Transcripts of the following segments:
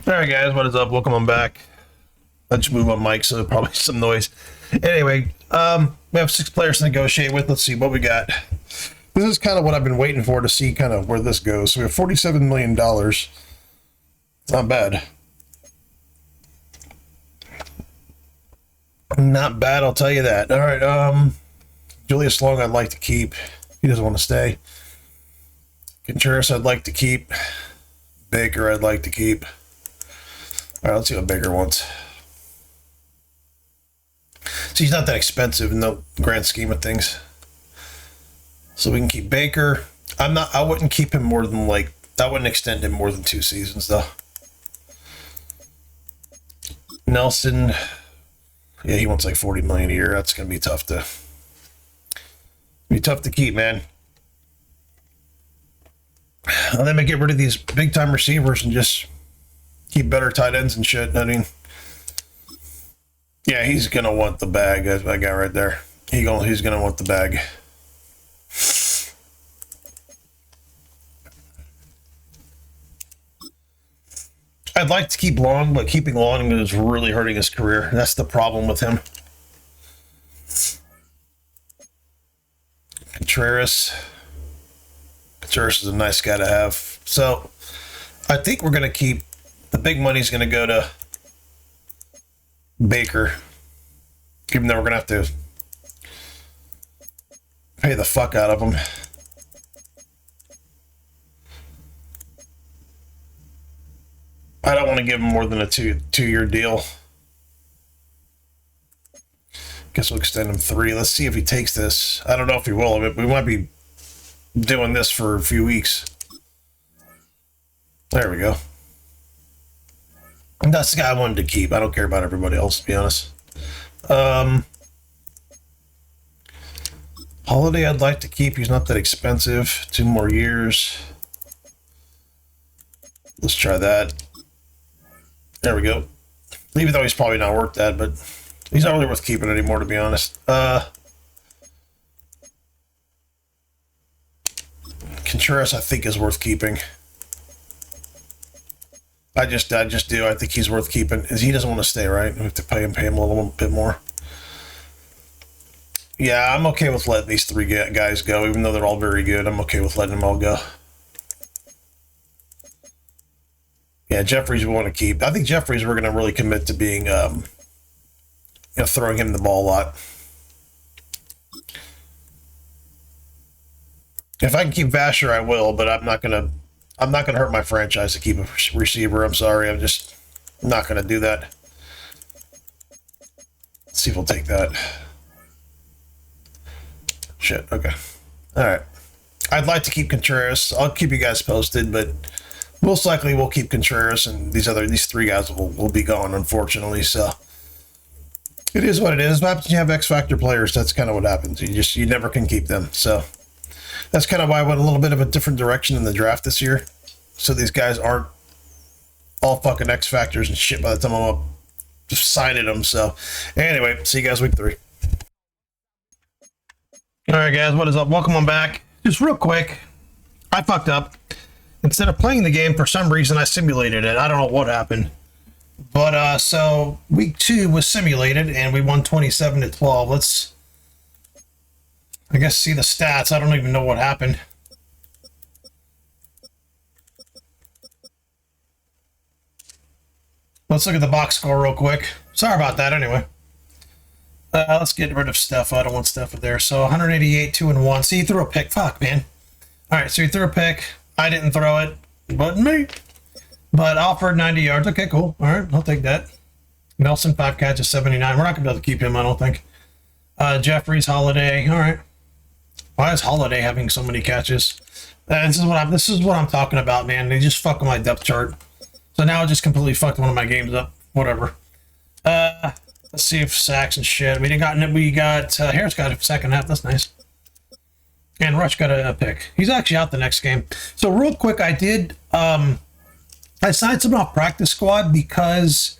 All right, guys, what is up? Welcome on back. I'll just move my mic so probably some noise. Anyway, we have 6 players to negotiate with. Let's see what we got. This is kind of what I've been waiting for to see kind of where this goes. So we have $47 million. It's not bad. Not bad, I'll tell you that. All right, Julius Long I'd like to keep. He doesn't want to stay. Contreras I'd like to keep. Baker I'd like to keep. All right, let's see what Baker wants. See, he's not that expensive in the grand scheme of things. So we can keep Baker. I wouldn't keep him more than I wouldn't extend him more than 2 seasons though. Nelson, yeah, he wants like $40 million a year. That's gonna be tough to keep, man. And then we get rid of these big time receivers and just keep better tight ends and shit. I mean, yeah, he's gonna want the bag. That's that guy right there. He's gonna want the bag. I'd like to keep Long, but keeping Long is really hurting his career. That's the problem with him. Contreras is a nice guy to have. So I think we're gonna keep. The big money's going to go to Baker, even though we're going to have to pay the fuck out of him. I don't want to give him more than a two-year deal. Guess we'll extend him 3. Let's see if he takes this. I don't know if he will. We might be doing this for a few weeks. There we go. That's the guy I wanted to keep. I don't care about everybody else, to be honest. Holiday I'd like to keep. He's not that expensive. 2 more years. Let's try that. There we go. Even though he's probably not worth that, but he's not really worth keeping anymore, to be honest. Contreras I think is worth keeping. I just do. I think he's worth keeping. He doesn't want to stay, right? We have to pay him a little bit more. Yeah, I'm okay with letting these 3 guys go, even though they're all very good. I'm okay with letting them all go. Yeah, Jeffries we want to keep. I think Jeffries we're going to really commit to being, throwing him the ball a lot. If I can keep Vasher, I will, but I'm not gonna hurt my franchise to keep a receiver. I'm sorry. I'm just not going to do that. Let's see if we'll take that. Shit. Okay. All right. I'd like to keep Contreras. I'll keep you guys posted, but most likely we'll keep Contreras, and these 3 guys will be gone, unfortunately. So it is what it is. What happens when you have X Factor players? That's kind of what happens. You never can keep them. So that's kind of why I went a little bit of a different direction in the draft this year. So these guys aren't all fucking X Factors and shit by the time I'm up just signing them. So anyway, see you guys week 3. All right, guys, what is up? Welcome on back. Just real quick, I fucked up. Instead of playing the game, for some reason, I simulated it. I don't know what happened. But so week 2 was simulated, and we won 27-12. Let's, I guess, see the stats. I don't even know what happened. Let's look at the box score real quick. Sorry about that anyway. Let's get rid of Steph. I don't want Steph there. So 188, 2-1. See, he threw a pick. Fuck, man. All right, so he threw a pick. I didn't throw it, but me. But Alford, 90 yards. Okay, cool. All right, I'll take that. Nelson, 5 catches, 79. We're not going to be able to keep him, I don't think. Jeffries, Holiday. All right. Why is Holiday having so many catches? This is what I'm talking about, man. They just fuck with my depth chart. So now I just completely fucked one of my games up. Whatever. Let's see if sacks and shit. We got Harris got a second half. That's nice. And Rush got a pick. He's actually out the next game. So real quick, I signed someone off practice squad because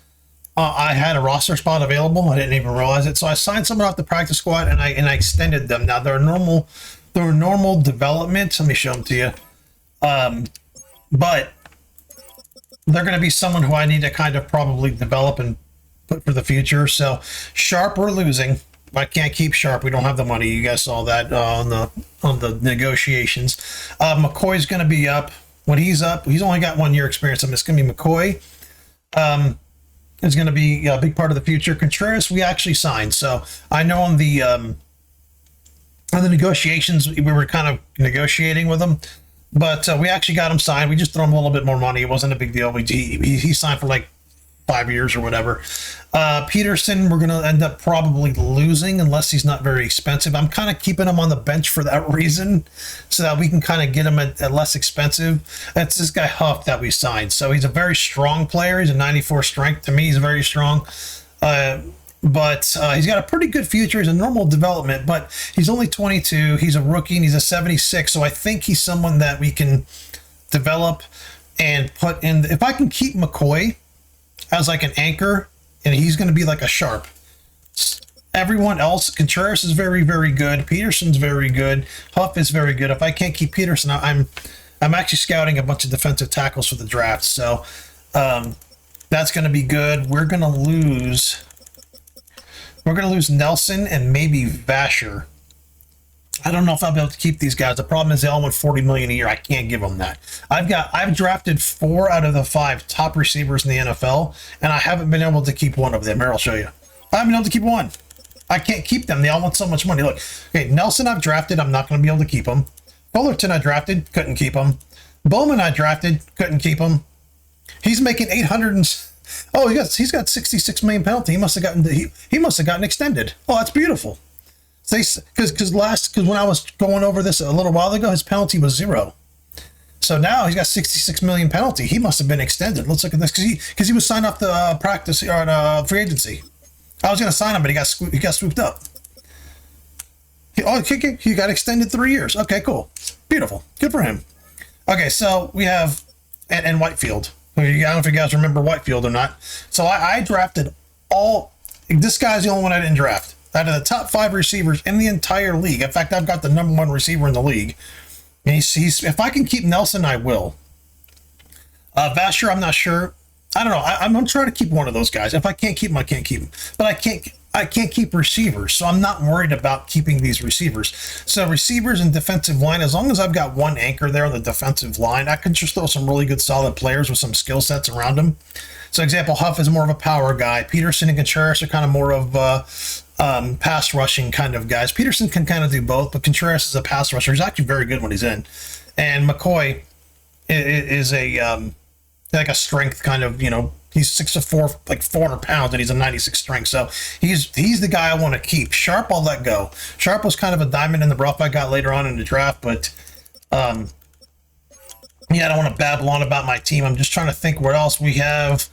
I had a roster spot available. I didn't even realize it. So I signed someone off the practice squad and I extended them. Now they're normal development. Let me show them to you. But they're going to be someone who I need to kind of probably develop and put for the future. So Sharp, we're losing. I can't keep Sharp. We don't have the money. You guys saw that on the negotiations. McCoy's going to be up. When he's up, he's only got 1 year experience. It's going to be McCoy. Is going to be a big part of the future. Contreras, we actually signed. So I know on the negotiations, we were kind of negotiating with him, but we actually got him signed. We just threw him a little bit more money. It wasn't a big deal. He signed for like 5 years or whatever. Peterson, we're going to end up probably losing unless he's not very expensive. I'm kind of keeping him on the bench for that reason, so that we can kind of get him at less expensive. That's this guy Huff that we signed. So he's a very strong player. He's a 94 strength. To me, he's very strong. But he's got a pretty good future. He's a normal development, but he's only 22. He's a rookie, and he's a 76. So I think he's someone that we can develop and put in. If I can keep McCoy as like an anchor, and he's going to be like a Sharp. Everyone else, Contreras is very, very good. Peterson's very good. Huff is very good. If I can't keep Peterson, I'm actually scouting a bunch of defensive tackles for the draft. So that's going to be good. We're going to lose Nelson and maybe Vasher. I don't know if I'll be able to keep these guys. The problem is they all want $40 million a year. I can't give them that. I've drafted 4 out of the 5 top receivers in the NFL, and I haven't been able to keep one of them. Here, I'll show you. I haven't been able to keep one. I can't keep them. They all want so much money. Look, okay, Nelson I've drafted. I'm not going to be able to keep him. Fullerton I drafted. Couldn't keep him. Bowman I drafted. Couldn't keep him. He's making 800 and... Oh, he's got 66 million penalty. He must have gotten extended. Oh, that's beautiful. Because when I was going over this a little while ago, his penalty was 0. So now he's got 66 million penalty. He must have been extended. Let's look at this because he was signed off the practice or free agency. I was going to sign him, but he got swooped up. He got extended 3 years. Okay, cool, beautiful, good for him. Okay, so we have and Whitefield. I don't know if you guys remember Whitefield or not. So I drafted all. This guy's the only one I didn't draft. Out of the top 5 receivers in the entire league. In fact, I've got the number 1 receiver in the league. And he's if I can keep Nelson, I will. Vasher, I'm not sure. I don't know. I'm going to try to keep one of those guys. If I can't keep him, I can't keep him. But I can't keep receivers, so I'm not worried about keeping these receivers. So receivers and defensive line, as long as I've got one anchor there on the defensive line, I can just throw some really good solid players with some skill sets around them. So example, Huff is more of a power guy. Peterson and Contreras are kind of more of pass rushing kind of guys. Peterson can kind of do both, but Contreras is a pass rusher. He's actually very good when he's in. And McCoy is like a strength kind of, he's 6'4", like 400 pounds, and he's a 96 strength. So he's the guy I want to keep. Sharp, I'll let go. Sharp was kind of a diamond in the rough I got later on in the draft, but I don't want to babble on about my team. I'm just trying to think what else we have.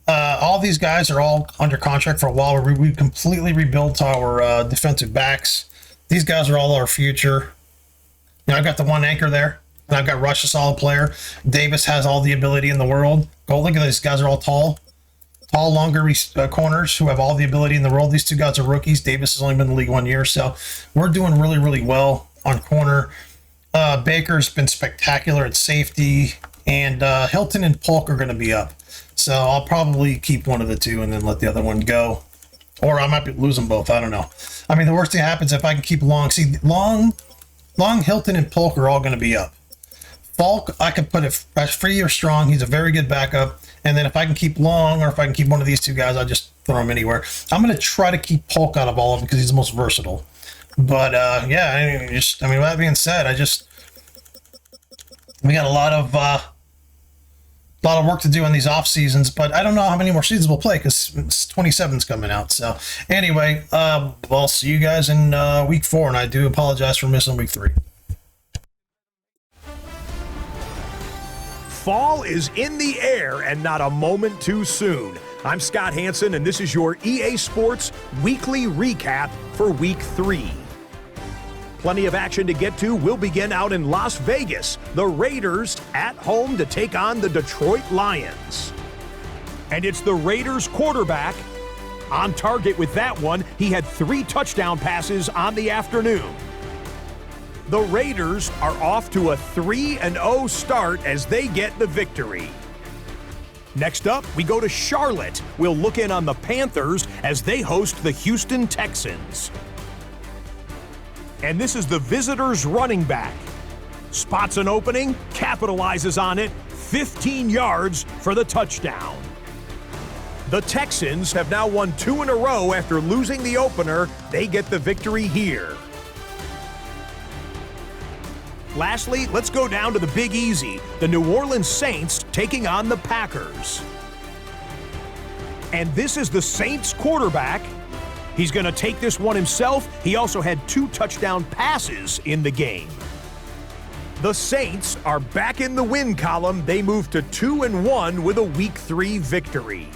All these guys are all under contract for a while. We completely rebuilt our defensive backs. These guys are all our future. I've got the one anchor there, and I've got Rush, a solid player. Davis has all the ability in the world. Go look at these guys are all tall, longer corners who have all the ability in the world. These 2 guys are rookies. Davis has only been in the league 1 year, so we're doing really, really well on corner. Baker's been spectacular at safety, and Hilton and Polk are going to be up. So I'll probably keep one of the 2 and then let the other one go. Or I might lose them both. I don't know. I mean, the worst thing happens if I can keep Long. See, Long, Hilton, and Polk are all going to be up. Falk, I can put it as free or strong. He's a very good backup. And then if I can keep Long, or if I can keep one of these 2 guys, I'll just throw him anywhere. I'm going to try to keep Polk out of all of them because he's the most versatile. But, with that being said, we got a lot of work to do in these off seasons, but I don't know how many more seasons we'll play because 27's coming out. So anyway, I'll see you guys in week 4, and I do apologize for missing week 3. Fall is in the air and not a moment too soon. I'm Scott Hansen, and this is your EA Sports Weekly Recap for Week 3. Plenty of action to get to. We'll begin out in Las Vegas. The Raiders at home to take on the Detroit Lions. And it's the Raiders quarterback on target with that one. He had 3 touchdown passes on the afternoon. The Raiders are off to a 3-0 start as they get the victory. Next up, we go to Charlotte. We'll look in on the Panthers as they host the Houston Texans. And this is the visitors' running back. Spots an opening, capitalizes on it, 15 yards for the touchdown. The Texans have now won 2 in a row after losing the opener. They get the victory here. Lastly, let's go down to the Big Easy, the New Orleans Saints taking on the Packers. And this is the Saints quarterback. He's going to take this one himself. He also had 2 touchdown passes in the game. The Saints are back in the win column. They move to 2-1 with a Week 3 victory.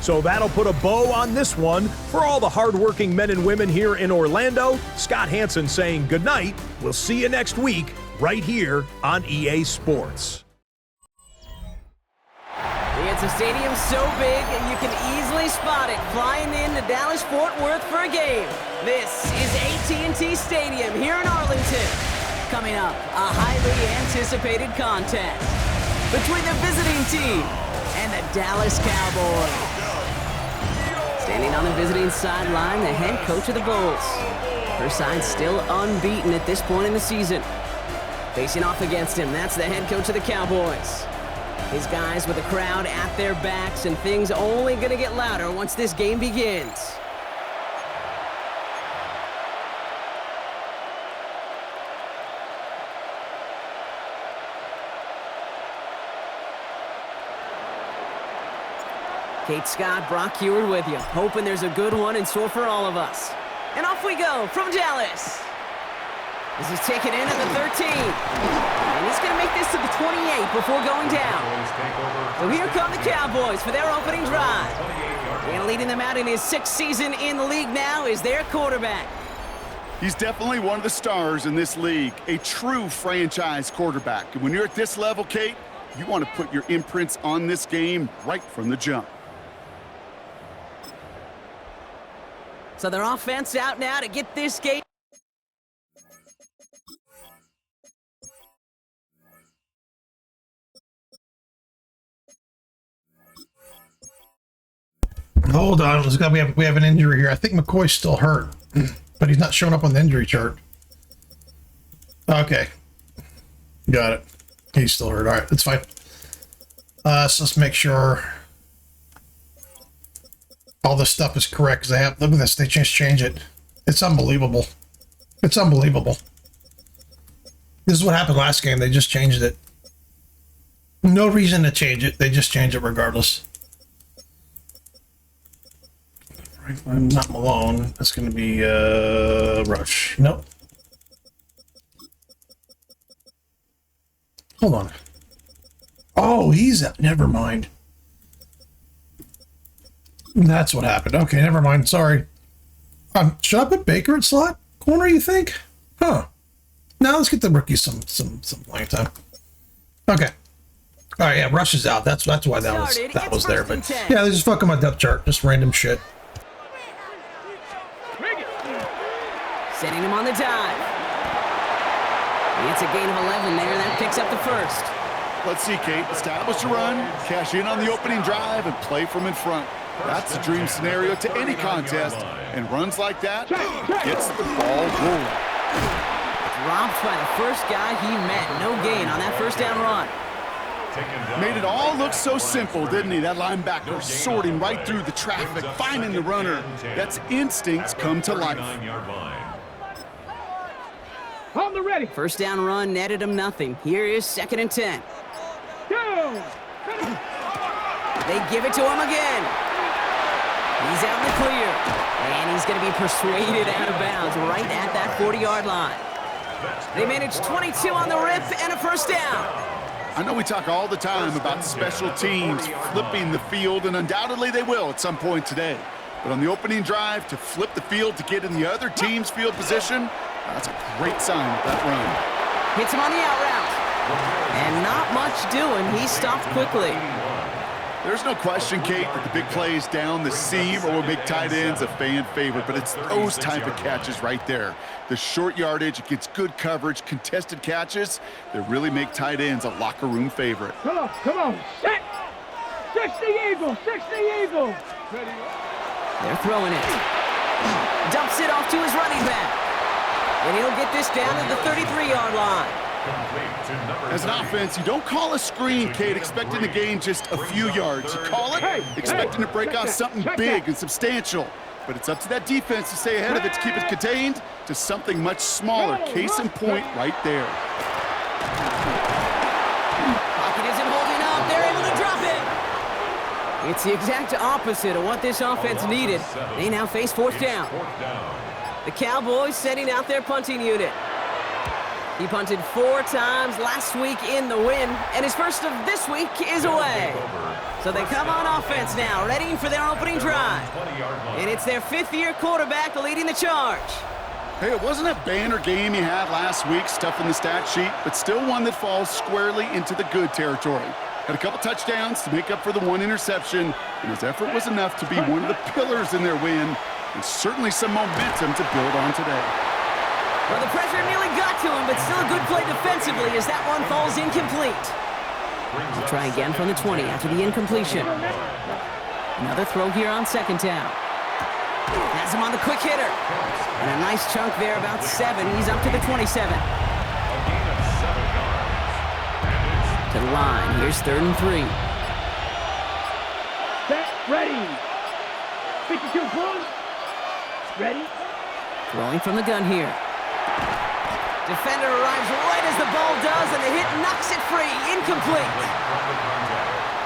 So that'll put a bow on this one. For all the hardworking men and women here in Orlando, Scott Hansen saying goodnight. We'll see you next week right here on EA Sports. It's a stadium so big you can easily spot it flying into Dallas-Fort Worth for a game. This is AT&T Stadium here in Arlington. Coming up, a highly anticipated contest between the visiting team and the Dallas Cowboys. Standing on the visiting sideline, the head coach of the Bulls. Her side still unbeaten at this point in the season. Facing off against him, that's the head coach of the Cowboys. His guys with the crowd at their backs, and things only going to get louder once this game begins. Kate Scott, Brock Heward with you, hoping there's a good one in store for all of us. And off we go from Dallas. This is taken in at the 13. And he's going to make this to the 28 before going down. So here come the Cowboys for their opening drive. And leading them out in his 6th season in the league now is their quarterback. He's definitely one of the stars in this league, a true franchise quarterback. And when you're at this level, Kate, you want to put your imprints on this game right from the jump. So their offense out now to get this game. Hold on, we have an injury here. I think McCoy's still hurt, but he's not showing up on the injury chart. Okay, got it. He's still hurt. All right, that's fine. So let's make sure all this stuff is correct, because look at this, they just change it. It's unbelievable. It's unbelievable. This is what happened last game. They just changed it. No reason to change it. They just change it regardless. Franklin, not Malone. That's going to be Rush. Nope. Hold on. Oh, he's up. Never mind. That's what happened. Okay, never mind. Sorry. Should I put Baker at slot corner, you think? Huh. Now let's get the rookies some playing time. Okay. All right, yeah, Rush is out. That's why that was there. But yeah, they just fuck on my depth chart. Just random shit. Setting him on the dive. It's a gain of 11 there. That picks up the first. Let's see, Kate. Establish a run, cash in on the opening drive, and play from in front. That's a dream scenario to any contest. And runs like that gets the ball rolling. Dropped by the first guy he met. No gain on that first down run. Made it all look so simple, didn't he? That linebacker sorting right through the traffic, finding the runner. That's instincts come to life. On the ready. First down run netted him nothing. Here is 2nd and 10. Go. They give it to him again. He's out in the clear. And he's going to be persuaded out of bounds right at that 40-yard line. They managed 22 on the rip and a first down. I know we talk all the time about special teams flipping the field, and undoubtedly they will at some point today. But on the opening drive, to flip the field to get in the other team's field position, that's a great sign of that run. Hits him on the out route. And not much doing. He stopped quickly. There's no question, Kate, that the big plays down the seam or will make tight ends a fan favorite, but it's those type of catches right there. The short yardage, it gets good coverage, contested catches that really make tight ends a locker room favorite. Come on, set! 60 Eagles, 60 Eagles! They're throwing it. Dumps it off to his running back. And he'll get this down to the 33-yard line. As an offense, you don't call a screen, Kate, expecting to gain just a few yards. You call it expecting to break out something big and substantial. But it's up to that defense to stay ahead of it, to keep it contained to something much smaller. Case in point right there. Pocket isn't holding up. They're able to drop it. It's the exact opposite of what this offense needed. They now face fourth down. The Cowboys setting out their punting unit. He punted 4 times last week in the win, and his first of this week is away. So they come on offense now, ready for their opening drive. And it's their 5th-year quarterback leading the charge. Hey, it wasn't a banner game he had last week, stuff in the stat sheet, but still one that falls squarely into the good territory. Had a couple touchdowns to make up for the 1 interception, and his effort was enough to be one of the pillars in their win, and certainly some momentum to build on today. Well, the pressure nearly got to him, but still a good play defensively as that one falls incomplete. We'll try again from the 20 after the incompletion. Another throw here on second down. Has him on the quick hitter. And a nice chunk there, about 7. He's up to the 27. To the line. Here's 3rd and 3. Set, ready. 52 Bulls. Ready. Throwing from the gun here. Defender arrives right as the ball does, and the hit knocks it free. Incomplete.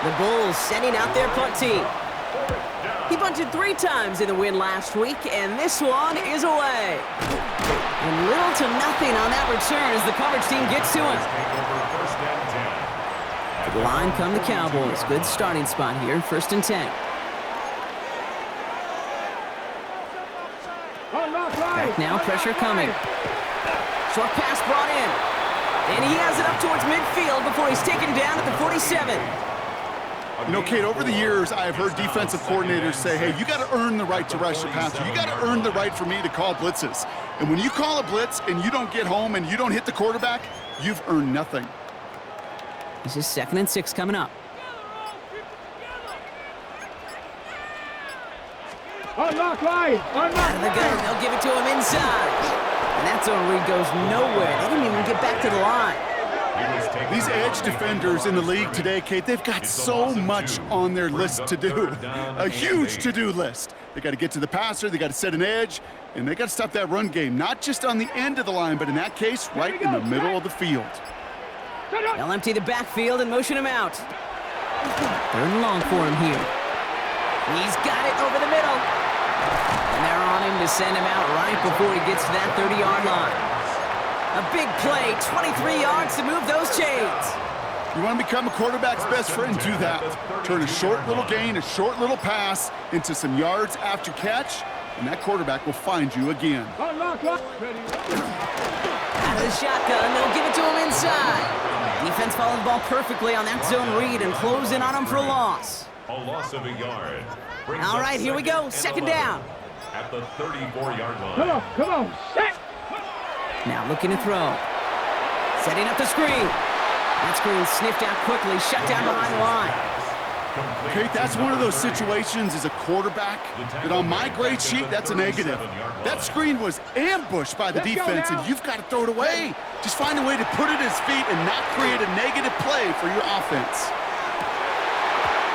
The Bulls sending out their punt team. He punted 3 times in the win last week, and this one is away. And little to nothing on that return as the coverage team gets to him. To the line come the Cowboys. Good starting spot here, 1st and 10. Back now, pressure coming. Short pass brought in. And he has it up towards midfield before he's taken down at the 47. You know, Kate, over the years, I've heard defensive coordinators say, hey, you got to earn the right to rush the passer. You got to earn the right for me to call blitzes. And when you call a blitz and you don't get home and you don't hit the quarterback, you've earned nothing. This is 2nd and 6 coming up. Unlock line! Out of the gun, they'll give it to him inside. And that zone read goes nowhere. They didn't even get back to the line. These edge defenders in the league today, Kate, they've got so much on their list to do. A huge to-do list. They got to get to the passer, they got to set an edge, and they got to stop that run game, not just on the end of the line, but in that case, right in the middle of the field. They'll empty the backfield and motion him out. 3rd and long for him here. He's got it over the middle. And they're on him to send him out right before he gets to that 30-yard line. A big play, 23 yards to move those chains. You want to become a quarterback's best friend? Do that. Turn a short little gain, a short little pass into some yards after catch, and that quarterback will find you again. Unlock line! Out of the shotgun, they'll give it to him inside. Defense followed the ball perfectly on that zone read and close in on him for a loss. A loss of a yard. All right, here we go. 2nd down. At the 34-yard line. Come on, set! Now looking to throw. Setting up the screen. That screen sniffed out quickly, shut down behind the line. Kate, that's one of those situations as a quarterback that on my grade sheet, that's a negative. That screen was ambushed by the defense, and you've got to throw it away. Just find a way to put it at his feet and not create a negative play for your offense.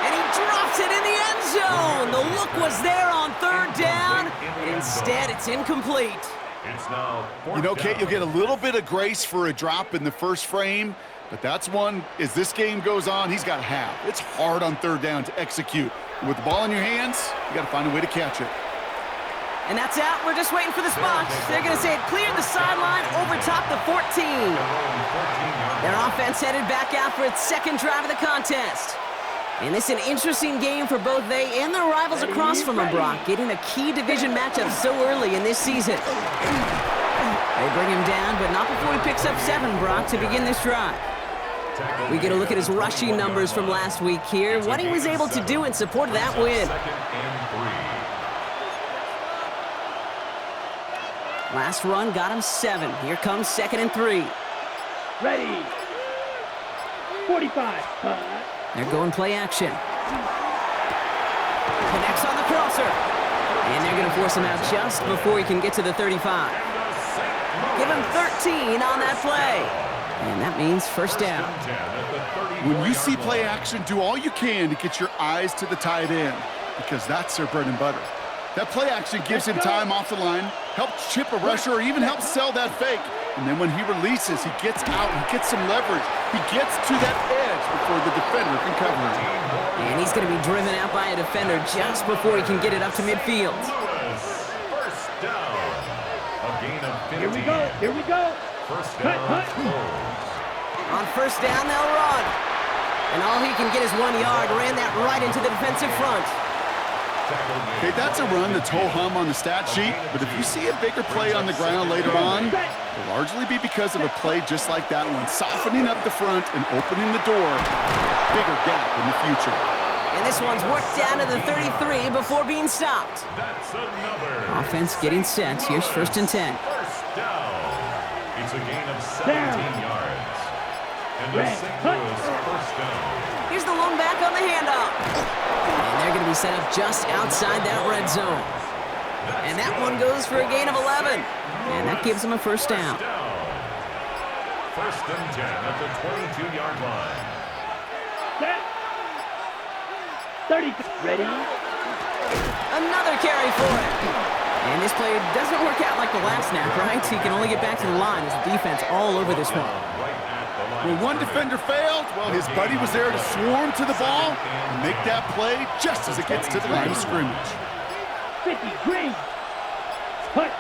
And he drops it in the end zone. The look was there on 3rd down, and instead it's incomplete. You know, Kate, you'll get a little bit of grace for a drop in the first frame, but that's one, as this game goes on, he's got to have. It's hard on 3rd down to execute. And with the ball in your hands, you got to find a way to catch it. And that's out. We're just waiting for the spot. They're going to say it cleared the sideline over top the 14. Their offense headed back out for its 2nd drive of the contest. And this is an interesting game for both they and their rivals across from them, Brock, getting a key division matchup so early in this season. They bring him down, but not before he picks up 7, Brock, to begin this drive. We get a look at his rushing numbers from last week here, what he was able to do in support of that win. Last run got him 7. Here comes 2nd and 3. Ready. 45. They're going play action. Connects on the crosser. And they're going to force him out just before he can get to the 35. Give him 13 on that play. And that means first down. When you see play action, do all you can to get your eyes to the tight end, because that's their bread and butter. That play action gives him time off the line, helps chip a rusher, or even helps sell that fake. And then when he releases, he gets out, he gets some leverage. He gets to that edge before the defender can cover him. And he's going to be driven out by a defender just before he can get it up to midfield. First down. A gain of 15. Here we go. Here we go. First down. On first down, they'll run. And all he can get is 1 yard. Ran that right into the defensive front. Okay, that's a run that's ho-hum on the stat sheet, but if you see a bigger play on the ground later on, it'll largely be because of a play just like that one, softening up the front and opening the door. Bigger gap in the future. And this one's worked down to the 33 before being stopped. That's another. Offense getting set. Here's 1st and 10. First down. It's a gain of 17 yards. And a St. Louis first down. Here's the long back on the handoff. And they're going to be set up just outside that red zone. And that one goes for a gain of 11. And that gives them a first down. First and 10 at the 22-yard line. Set. 30. Ready. Another carry for it. And this play doesn't work out like the last snap, right? He can only get back to the line as the defense all over this one. When one defender failed, well, his buddy was there to swarm to the ball and make that play just as it gets to the line of scrimmage. 50. Green. Hut.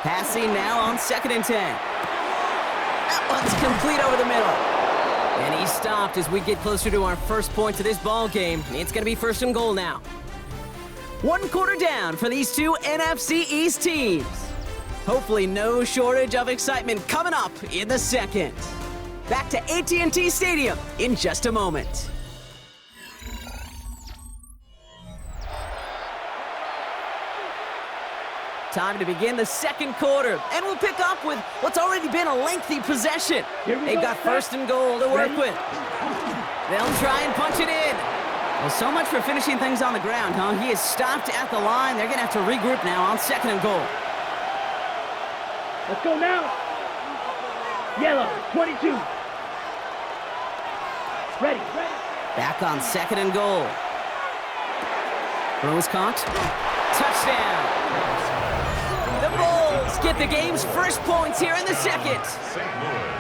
Passing now on 2nd and 10. That one's complete over the middle. And he's stopped as we get closer to our first point to this ball game. It's going to be 1st and goal now. 1 quarter down for these two NFC East teams. Hopefully no shortage of excitement coming up in the second. Back to AT&T Stadium in just a moment. Time to begin the second quarter, and we'll pick up with what's already been a lengthy possession. They've got 1st and goal to work with. They'll try and punch it in. Well, so much for finishing things on the ground, huh? He is stopped at the line. They're going to have to regroup now on 2nd and goal. Let's go now. Yellow. 22. Ready. Back on 2nd and goal. Throw is caught. Touchdown. The Bulls get the game's first points here in the second. St. Louis.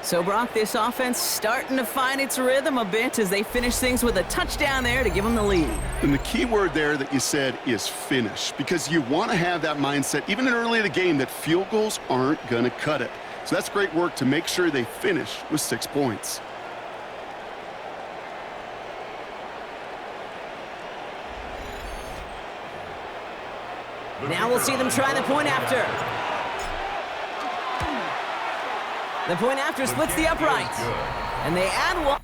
So, Brock, this offense starting to find its rhythm a bit as they finish things with a touchdown there to give them the lead. And the key word there that you said is finish, because you want to have that mindset, even in early in the game, that field goals aren't going to cut it. So that's great work to make sure they finish with 6 points. Now we'll see them try the point after. The point after splits the upright. And they add one.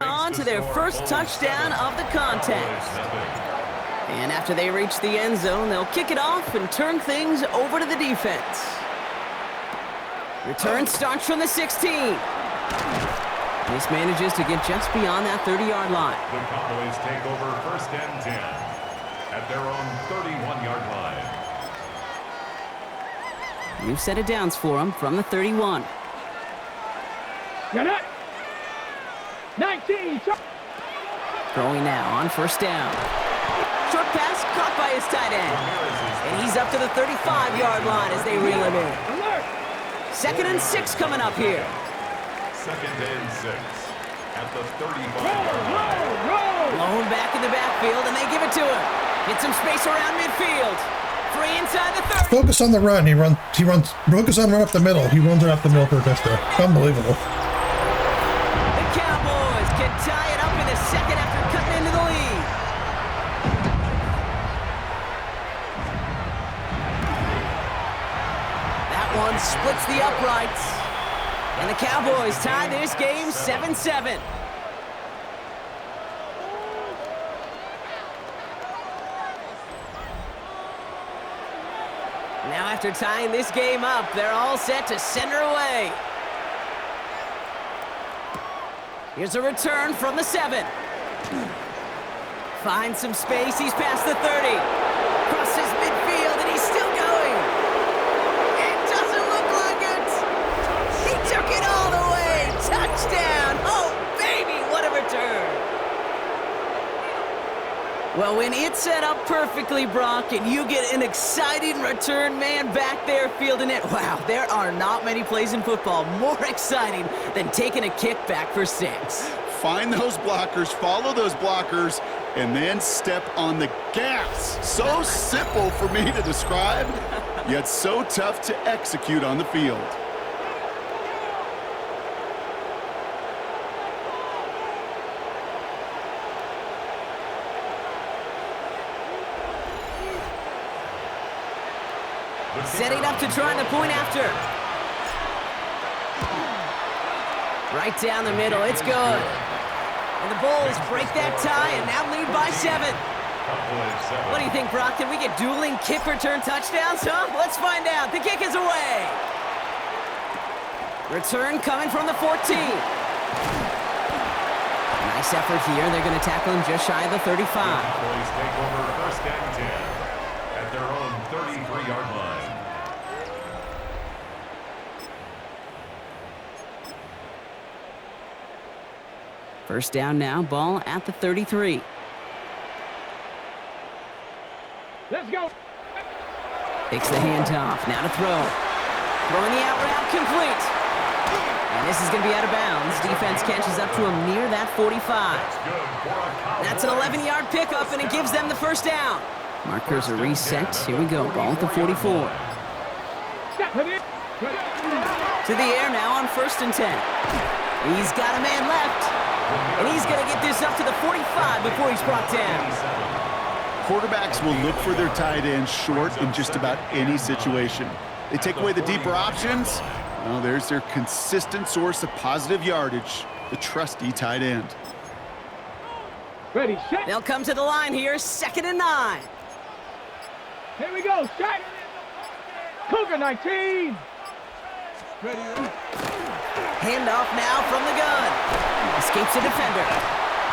On to their first touchdown of the contest. And after they reach the end zone, they'll kick it off and turn things over to the defense. Return starts from the 16. This manages to get just beyond that 30-yard line. The Cowboys take over 1st and 10 at their own 31-yard line. New set of downs for them from the 31. Got it. 19. Throwing now on 1st down. Short pass caught by his tight end. And he's up to the 35-yard line as they reel him in. Alert. 2nd and 6 coming up here. 2nd and 6 at the 35-yard Roll. line. Blown back in the backfield, and they give it to him. Get some space around midfield. Free inside the 30. Focus on the run. He runs. Focus on run up the middle. He runs it up the middle for a touchdown. Unbelievable. The Cowboys can tie it up in the second after cutting into the lead. one splits the uprights. And the Cowboys tie this game 7-7. Now after tying this game up, they're all set to center away. Here's a return from the 7. Finds some space, he's past the 30. Crosses midfield, and he's still going. It doesn't look like it. He took it all the way. Touchdown. Oh, baby, what a return. Well, when it's set up perfectly, Brock, and you get an exciting return man back there fielding it, wow, there are not many plays in football more exciting than taking a kickback for 6. Find those blockers, follow those blockers, and then step on the gas. So simple for me to describe, yet so tough to execute on the field. Setting up to try the point after. Right down the middle, it's good. And the Bulls break that tie and now lead by 7. What do you think, Brock? Can we get dueling kick return touchdowns, huh? Let's find out. The kick is away. Return coming from the 14. Nice effort here. They're going to tackle him just shy of the 35. Cowboys take over 1st and 10 at their own 33-yard line. First down now, ball at the 33. Let's go. Takes the handoff, now to throw. Throwing the out route, complete. And this is going to be out of bounds. Defense catches up to him near that 45. That's an 11-yard pickup, and it gives them the first down. Markers are reset. Here we go, ball at the 44. To the air now on 1st and 10. He's got a man left. And he's going to get this up to the 45 before he's brought down. Quarterbacks will look for their tight end short in just about any situation. They take away the deeper options. Well, there's their consistent source of positive yardage, the trusty tight end. Ready, set. They'll come to the line here, 2nd and 9. Here we go, set. Cougar 19. Ready. Handoff now from the gun. Escapes the defender.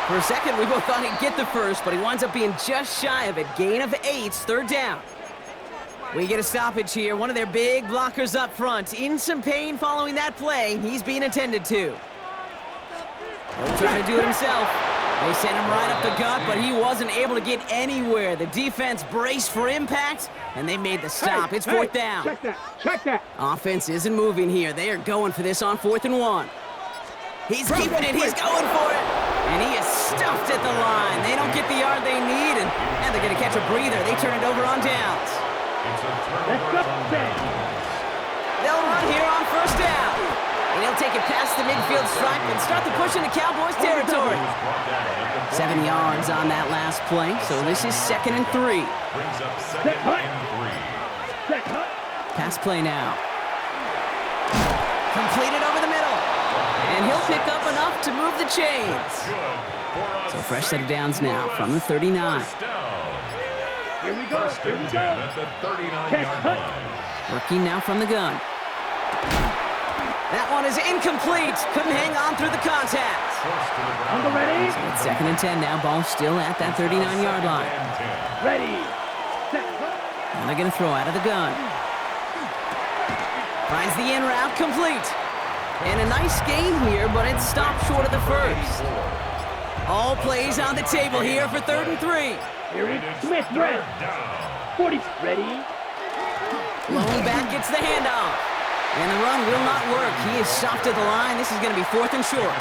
For a second, we both thought he'd get the first, but he winds up being just shy of it. Gain of 8, 3rd down. We get a stoppage here. One of their big blockers up front. In some pain following that play. He's being attended to. He'll try to do it himself. They sent him right up the gut, but he wasn't able to get anywhere. The defense braced for impact, and they made the stop. It's 4th down. Check that, check that. Offense isn't moving here. They are going for this on 4th and 1. He's keeping it. He's going for it. And he is stuffed at the line. They don't get the yard they need, and they're going to catch a breather. They turn it over on downs. Let's go, set. They'll run here on 1st down. And he'll take it past the midfield stripe and start the push into Cowboys territory. 7 yards on that last play, so this is 2nd and 3. Brings up 2nd and 3. Set, cut. Pass play now. Completed over the middle. And he'll pick up enough to move the chains. So fresh set of downs now from the 39. Here we go, 1st here and we 10 go. at the 39-yard line. Working now from the gun. That one is incomplete. Couldn't hang on through the contact. On the ready. So it's 2nd and 10 now. Ball still at that 39-yard line. Ready. Set. And they're going to throw out of the gun. Finds the in route complete. And a nice gain here, but it's stopped short of the first. All plays on the table here for 3rd and 3. Here it is. Smith, red. 40. Ready. Lone back gets the handoff. And the run will not work. He is stopped at the line. This is going to be 4th and short.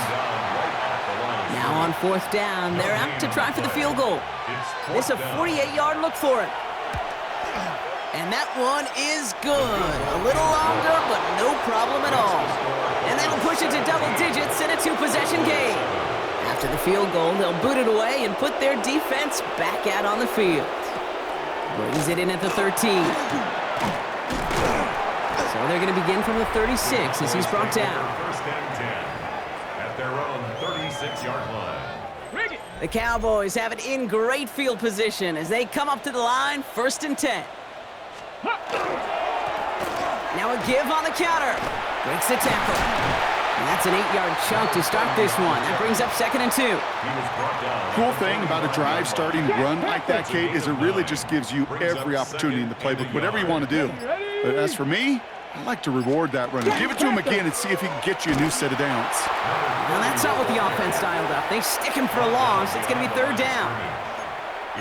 Now on 4th down, they're out to try for the field goal. It's a 48-yard look for it. And that one is good. A little longer, but no problem at all. And that'll push it to double digits in a 2-possession game. After the field goal, they'll boot it away and put their defense back out on the field. Brings it in at the 13. So Well, they're going to begin from the 36 as he's brought down. First and 10 at their own 36-yard line. The Cowboys have it in great field position as they come up to the line, 1st and 10. Now a give on the counter. Breaks the tackle. And that's an 8-yard chunk to start this one. That brings up 2nd and 2. He was brought down. Cool thing about a drive starting run like that, Kate, is it really just gives you every opportunity in the playbook, whatever you want to do. But as for me, I like to reward that run. Give it to him again and see if he can get you a new set of downs. Well, that's not what the offense dialed up. They stick him for a loss. It's going to be 3rd down.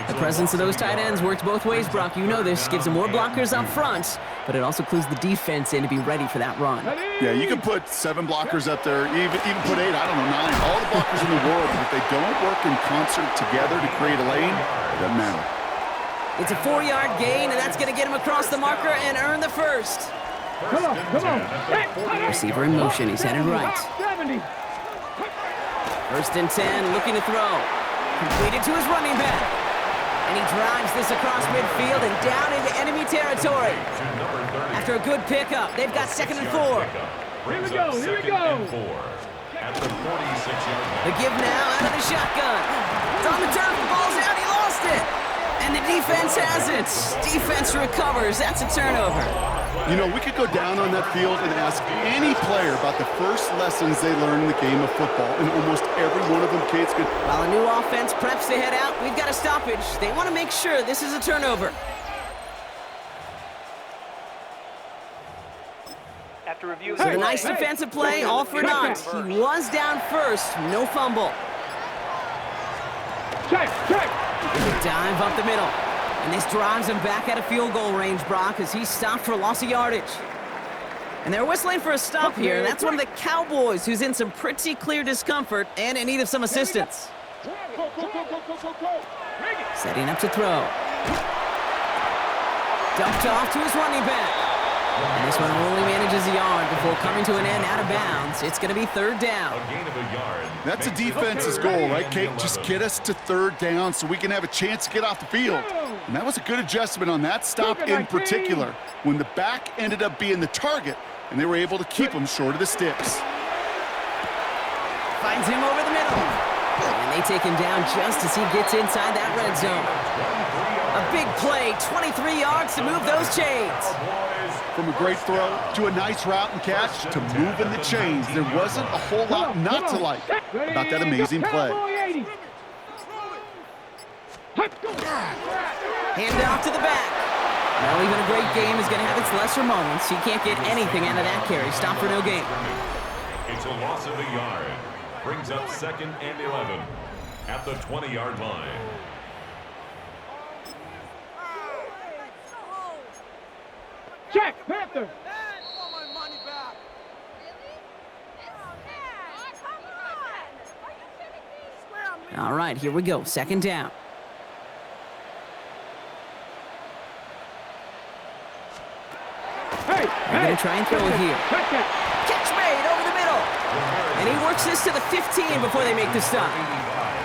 The presence of those tight ends works both ways, Brock. You know this. Gives them more blockers up front, but it also clues the defense in to be ready for that run. Yeah, you can put 7 blockers up there, even put 8, I don't know, 9. All the blockers in the world, but if they don't work in concert together to create a lane, it doesn't matter. It's a 4-yard gain, and that's going to get him across the marker and earn the first. Come on. Receiver in motion. He's headed right. 70. 1st and 10, looking to throw. Completed to his running back. And he drives this across midfield and down into enemy territory. After a good pickup, they've got 2nd and 4. Here we go. At the 46-yard line. The give now out of the shotgun. It's on the turf, the ball's out, he lost it. And the defense has it. Defense recovers, that's a turnover. You know, we could go down on that field and ask any player about the first lessons they learned in the game of football, and almost every one of them, Kate's good. While a new offense preps to head out, we've got a stoppage. They want to make sure this is a turnover. After review, So the nice defensive play, all for naught. He was down first, no fumble. Check. The dive up the middle. And this drives him back out of field goal range, Brock, as he's stopped for loss of yardage. And they're whistling for a stop here. And that's one of the Cowboys who's in some pretty clear discomfort and in need of some assistance. Setting up to throw. Dumped off to his running back. And this one only manages a yard before coming to an end out of bounds. It's going to be 3rd down. A gain of a yard. That's a defense's goal, right, Kate? Just get us to 3rd down so we can have a chance to get off the field. And that was a good adjustment on that stop in particular, when the back ended up being the target, and they were able to keep him short of the sticks. Finds him over the middle. And they take him down just as he gets inside that red zone. A big play, 23 yards to move those chains. From a great throw to a nice route and catch to moving the chains, there wasn't a whole lot not to like about that amazing play. Hand off to the back. Well, even a great game is going to have its lesser moments. He can't get anything out of that carry. Stop for no gain. It's a loss of a yard. Brings up 2nd and 11 at the 20-yard line. Check, Panther. All right, here we go. 2nd down. Hey, They're going to try and throw it here. Catch made over the middle. And he works this to the 15 before they make the stop.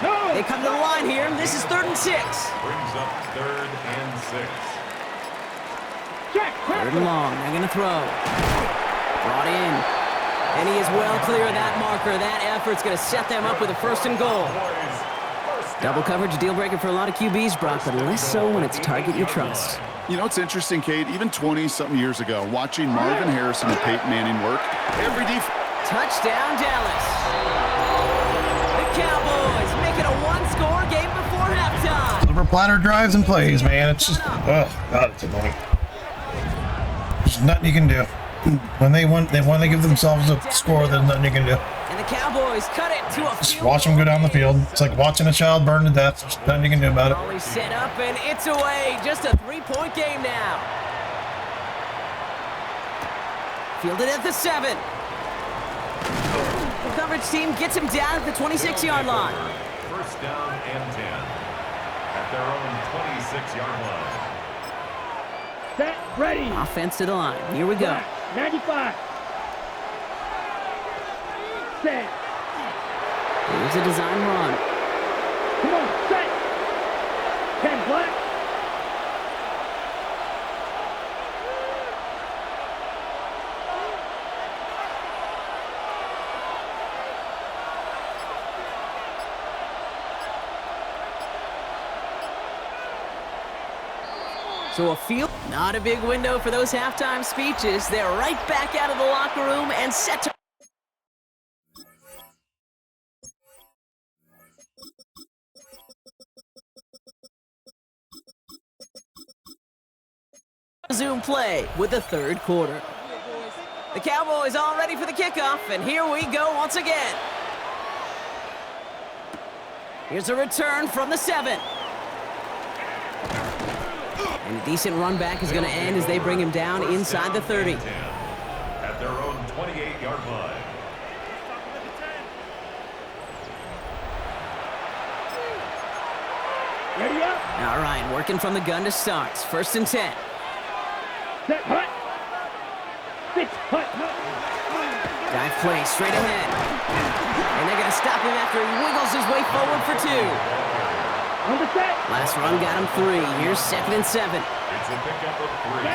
No. They come to the line here. This is 3rd and 6. Brings up 3rd and 6. Check, 3rd and long. They're going to throw. Brought in. And he is well clear of that marker. That effort's going to set them up with a 1st and goal. Double coverage, a deal breaker for a lot of QBs, Brock, but less so when it's a target you trust. You know, it's interesting, Kate, even 20-something years ago, watching Marvin Harrison and Peyton Manning work, every defense. Touchdown, Dallas. The Cowboys make it a 1-score game before halftime. Silver platter drives and plays, man. It's just, oh, God, it's annoying. There's nothing you can do. When they want to give themselves a score, there's nothing you can do. And the Cowboys cut it to a Just watch them go down the field. It's like watching a child burn to death. There's nothing you can do about it. Always set up, and it's away. Just a 3-point game now. Fielded at the 7. The coverage team gets him down at the 26-yard line. 1st down and 10 at their own 26-yard line. Set, ready. Offense to the line. Here we go. 95. Set. Here's a design run. Come on, set. 10 black. So a field, not a big window for those halftime speeches. They're right back out of the locker room and set to resume play with the third quarter. The Cowboys all ready for the kickoff, and here we go once again. Here's a return from the 7. And a decent run back is going to end as they bring him down inside the 30. At their own 28-yard line. Ready up. All right, working from the gun to start. 1st and 10. Set, hut. 6, hut, hut. Dive play straight ahead. And they're going to stop him after he wiggles his way forward for 2. On the set. Last run got him 3. Here's 2nd and 7. It's a pickup of 3.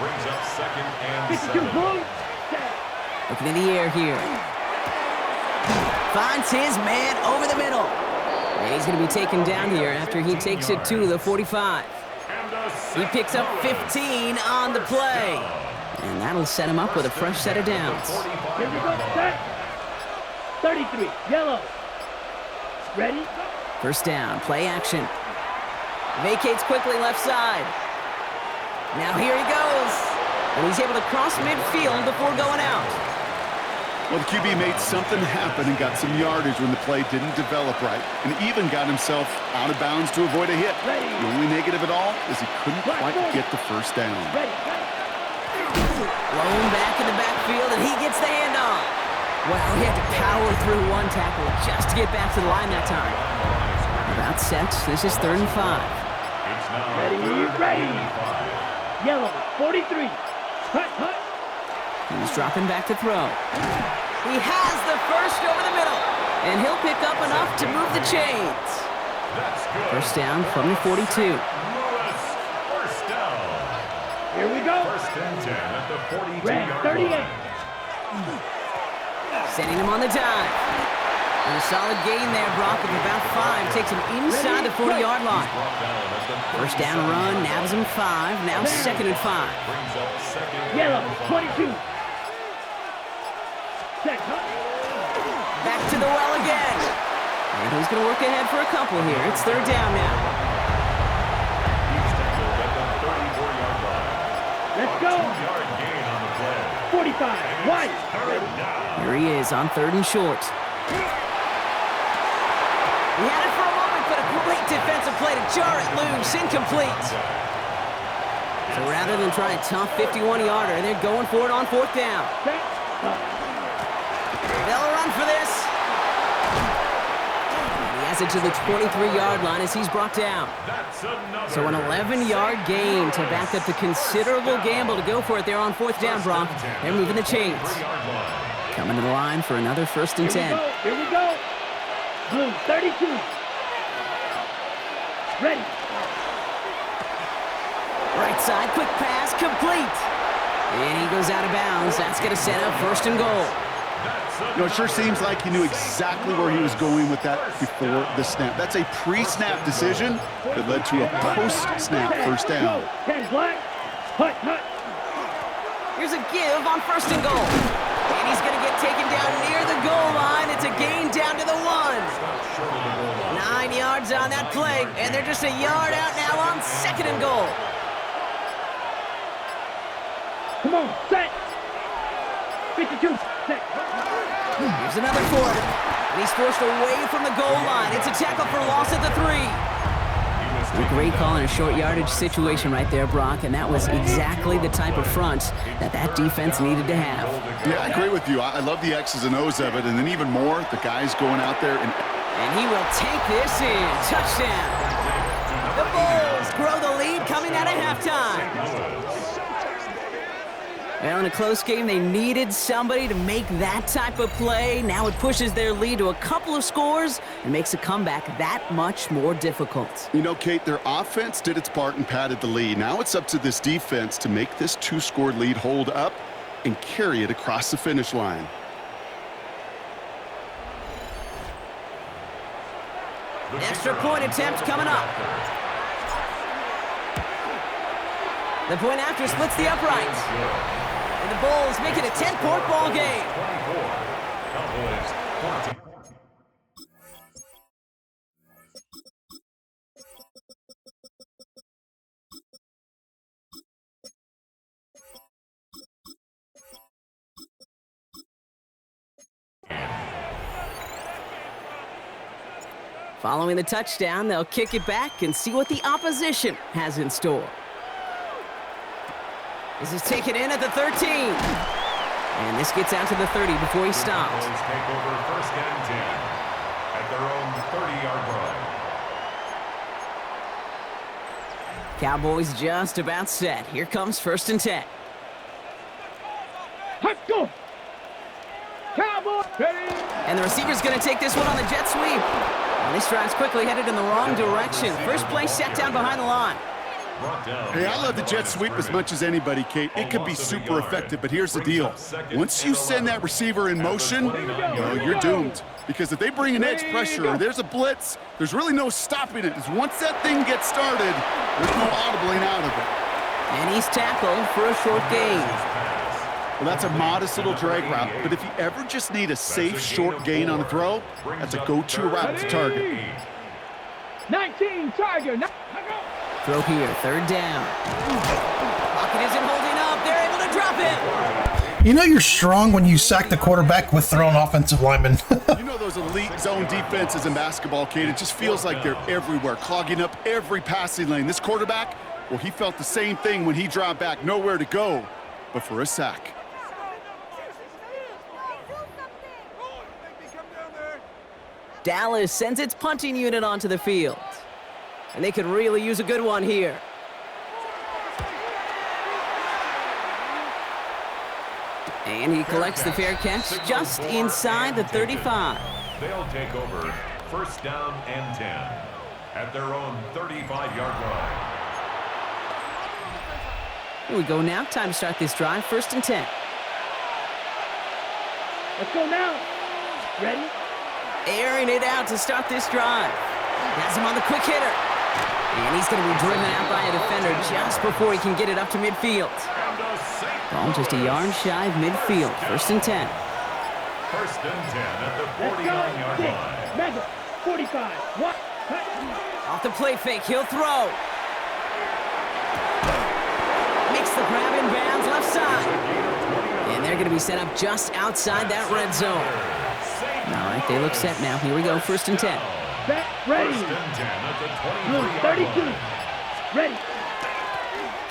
Brings up 2nd and 52, 7. boom. Set. Looking in the air here. Finds his man over the middle. And he's going to be taken down here after he takes it to the 45. He picks up 15 on the play. And that'll set him up with a fresh set of downs. Here we go. Set. 33, yellow. Ready? 1st down, play action. Vacates quickly left side. Now here he goes. And he's able to cross midfield before going out. Well, the QB made something happen and got some yardage when the play didn't develop right, and even got himself out of bounds to avoid a hit. Ready. The only negative at all is he couldn't quite get the 1st down. Ready. Blown back in the backfield, and he gets the handoff. Well, he had to power through one tackle just to get back to the line that time. About set. This is 3rd and 5. Ready, ready. Yellow, 43. Hut, hut. He's dropping back to throw. He has the 1st over the middle, and he'll pick up enough to move the chains. 1st down from the 42. First down. Here we go. 1st and 10 at the 42-yard Red, 38. line. Sending him on the dive. And a solid gain there, Brock, of about 5. Takes him inside the 40-yard line. 1st down run, nabs him 5. Now 2nd and 5. Brings up 2nd Yellow, and 5. 22. Set, hut. Back to the well again. And he's going to work ahead for a couple here. It's 3rd down now. He's tackled at the 34-yard line. Let's go. 2-yard gain on the play. 45, wide. 3rd down. Here he is on 3rd and short. He had it for a moment, but a great defensive play to jar it loose. Incomplete. So rather than try a tough 51-yarder, they're going for it on 4th down. Set, hut. They'll run for this. And he has it to the 23-yard line as he's brought down. That's another. So an 11-yard gain to back up the considerable gamble to go for it there on 4th down, Brock. They're moving the chains. 3-yard line. Coming to the line for another 1st and 10. Here we go. Blue, 32. Ready. Right side, quick pass, complete. And he goes out of bounds. That's going to set up 1st and goal. You know, it sure seems like he knew exactly where he was going with that before the snap. That's a pre-snap decision that led to a post-snap 1st down. 10 black. Hut, hut. Here's a give on 1st and goal. And he's going to get taken down near the goal line. It's a gain down to the 1. 9 yards on that play, and they're just a yard out now on 2nd and goal. Come on, set. 52, set. Here's another quarter. And he's forced away from the goal line. It's a tackle for loss at the 3. A great call in a short yardage situation right there, Brock, and that was exactly the type of front that defense needed to have. Yeah, I agree with you. I love the X's and O's of it, and then even more, the guys going out there and And he will take this in. Touchdown. The Bulls grow the lead coming out of halftime. Well, in a close game, they needed somebody to make that type of play. Now it pushes their lead to a couple of scores and makes a comeback that much more difficult. you know, Kate, their offense did its part and padded the lead. Now it's up to this defense to make this 2-score lead hold up and carry it across the finish line. Extra point attempt coming up. The point after splits the uprights. And the Bulls make it a 10-point ball game. 24. Cowboys 14. Following the touchdown, they'll kick it back and see what the opposition has in store. This is taken in at the 13. And this gets out to the 30 before he stops. Cowboys take over first and 10 at their own 30-yard line. Cowboys just about set. Here comes first and 10. Let's go. Cowboys. Ready. And the receiver's going to take this one on the jet sweep. And this drive's quickly headed in the wrong direction. First play set down behind the line. Hey, I love the jet sweep as much as anybody, Kate. It could be super effective, but here's the deal. Once you send that receiver in motion, well, you're doomed. Because if they bring an edge pressure or there's a blitz, there's really no stopping it. Once that thing gets started, there's no audibling out of it. And he's tackled for a short gain. Well, that's a modest little drag route, but if you ever just need a safe short gain on a throw, that's a go-to route to target. 19, Tiger. Throw here, third down. Pocket isn't holding up. They're able to drop it. You know you're strong when you sack the quarterback with throwing offensive linemen. You know those elite zone defenses in basketball, Kate, it just feels like they're everywhere, clogging up every passing lane. This quarterback, well, he felt the same thing when he dropped back, nowhere to go but for a sack. Dallas sends its punting unit onto the field. And they could really use a good one here. And he collects the fair catch just inside the 35. They'll take over first down and 10 at their own 35-yard line. Here we go now. Time to start this drive. First and 10. Let's go now. Ready? Airing it out to start this drive. Has him on the quick hitter. And he's going to be driven out by a defender just before he can get it up to midfield. Ball just a yard shy of midfield. First and 10. First and 10 at the 49-yard line. Mega. 45. What? Off the play fake. He'll throw. Makes the grab in bounds left side. And they're going to be set up just outside that red zone. All right, they look set now. Here we go. First and 10. Ready. First and 10 at the 32. 23-yard line. Ready.